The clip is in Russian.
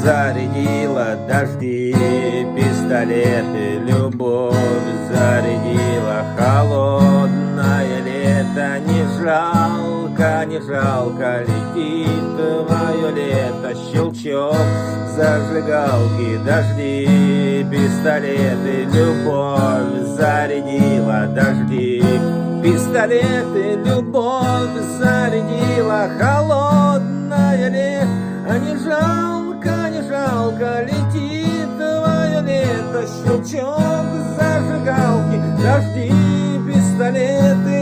зарядила дожди, пистолеты, любовь зарядила холодное лето. Не жалко, не жалко, летит твое лето. Щелчок зажигалки, дожди, пистолеты, любовь зарядила дожди, пистолеты, любовь зарядила холодное лето. А не жалко, не жалко, летит твое лето. Щелчок зажигалки, дожди, пистолеты,